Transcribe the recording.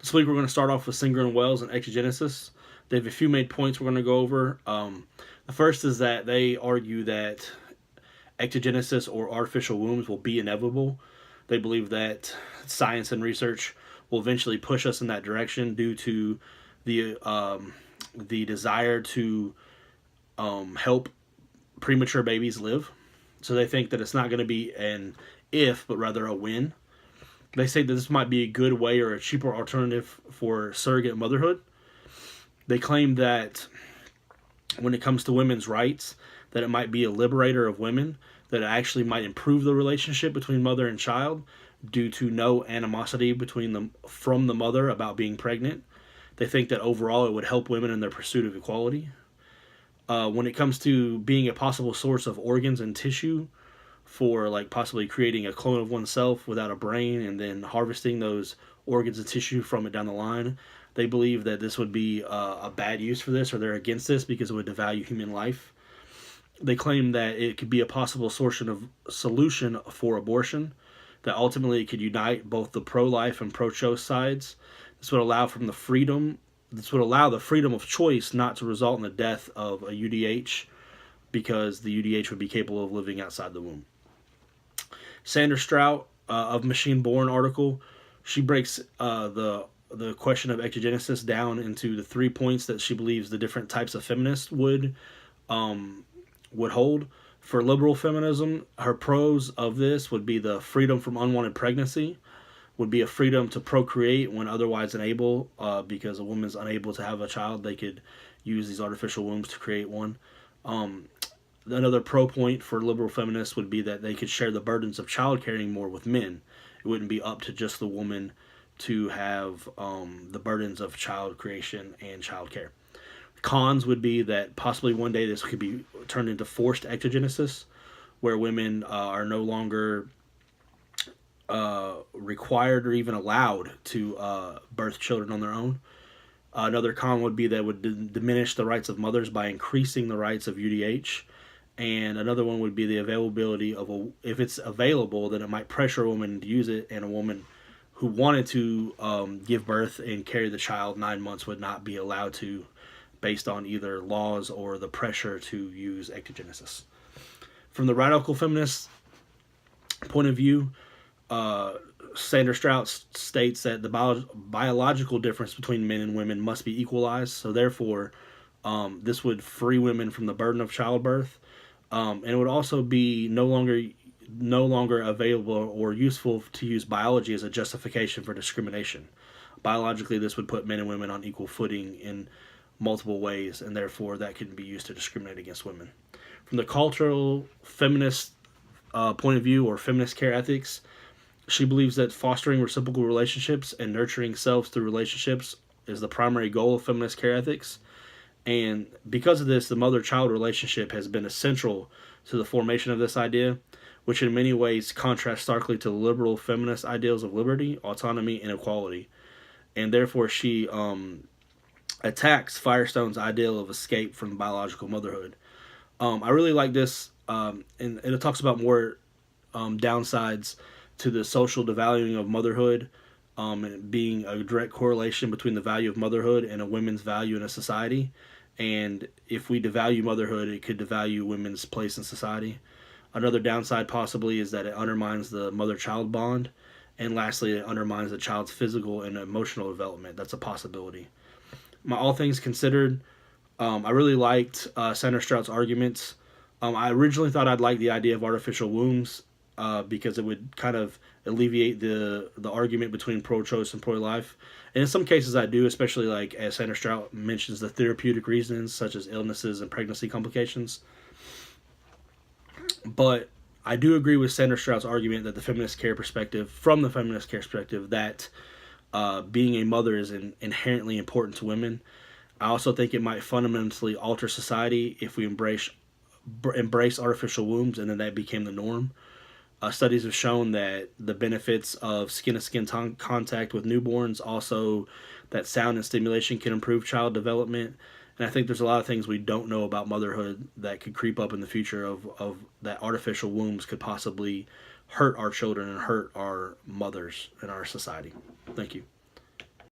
This week we're going to start off with Singer and Wells and ectogenesis. They have a few main points we're going to go over. The first is that they argue that ectogenesis or artificial wombs will be inevitable. They believe that science and research will eventually push us in that direction due to the desire to help premature babies live. So they think that it's not going to be an if, but rather a when. They say that this might be a good way or a cheaper alternative for surrogate motherhood. They claim that when it comes to women's rights, that it might be a liberator of women, that it actually might improve the relationship between mother and child due to no animosity between them from the mother about being pregnant. They think that overall it would help women in their pursuit of equality. When it comes to being a possible source of organs and tissue for like possibly creating a clone of oneself without a brain and then harvesting those organs and tissue from it down the line, they believe that this would be a bad use for this, or they're against this because it would devalue human life. They claim that it could be a possible solution for abortion, that ultimately it could unite both the pro-life and pro-choice sides. This would allow from the freedom. This would allow the freedom of choice not to result in the death of a UDH, because the UDH would be capable of living outside the womb. Sandra Strout of Machine Born article, she breaks the question of ectogenesis down into the 3 points that she believes the different types of feminists would hold. For liberal feminism, her pros of this would be the freedom from unwanted pregnancy, would be a freedom to procreate when otherwise unable, because a woman's unable to have a child, they could use these artificial wombs to create one. Another pro point for liberal feminists would be that they could share the burdens of child caring more with men. It wouldn't be up to just the woman to have the burdens of child creation and child care. Cons would be that possibly one day this could be turned into forced ectogenesis, where women are no longer required or even allowed to birth children on their own. Another con would be that it would diminish the rights of mothers by increasing the rights of UDH. And another one would be the availability of if it's available, then it might pressure a woman to use it, and a woman who wanted to give birth and carry the child 9 months would not be allowed to, based on either laws or the pressure to use ectogenesis. From the radical feminist point of view, Sandra Strout states that the biological difference between men and women must be equalized, so therefore this would free women from the burden of childbirth, and it would also be no longer available or useful to use biology as a justification for discrimination. Biologically, this would put men and women on equal footing in multiple ways, and therefore that can be used to discriminate against women. From the cultural feminist point of view, or feminist care ethics, she believes that fostering reciprocal relationships and nurturing selves through relationships is the primary goal of feminist care ethics. And because of this, the mother-child relationship has been essential to the formation of this idea, which in many ways contrasts starkly to liberal feminist ideals of liberty, autonomy, and equality. And therefore she attacks Firestone's ideal of escape from biological motherhood. I really like this, and it talks about more downsides to the social devaluing of motherhood, and being a direct correlation between the value of motherhood and a women's value in a society. And if we devalue motherhood, it could devalue women's place in society. Another downside possibly is that it undermines the mother-child bond. And lastly, it undermines the child's physical and emotional development. That's a possibility. All things considered, I really liked Sandra Strout's arguments. I originally thought I'd like the idea of artificial wombs, because it would kind of alleviate the argument between pro-choice and pro-life. And in some cases I do, especially like as Sandra Strout mentions, the therapeutic reasons such as illnesses and pregnancy complications. But I do agree with Sandra Strout's argument that from the feminist care perspective, that being a mother is inherently important to women. I also think it might fundamentally alter society if we embrace artificial wombs and then that became the norm. Studies have shown that the benefits of skin-to-skin contact with newborns, also that sound and stimulation can improve child development. And I think there's a lot of things we don't know about motherhood that could creep up in the future of that artificial wombs could possibly hurt our children and hurt our mothers in our society. Thank you.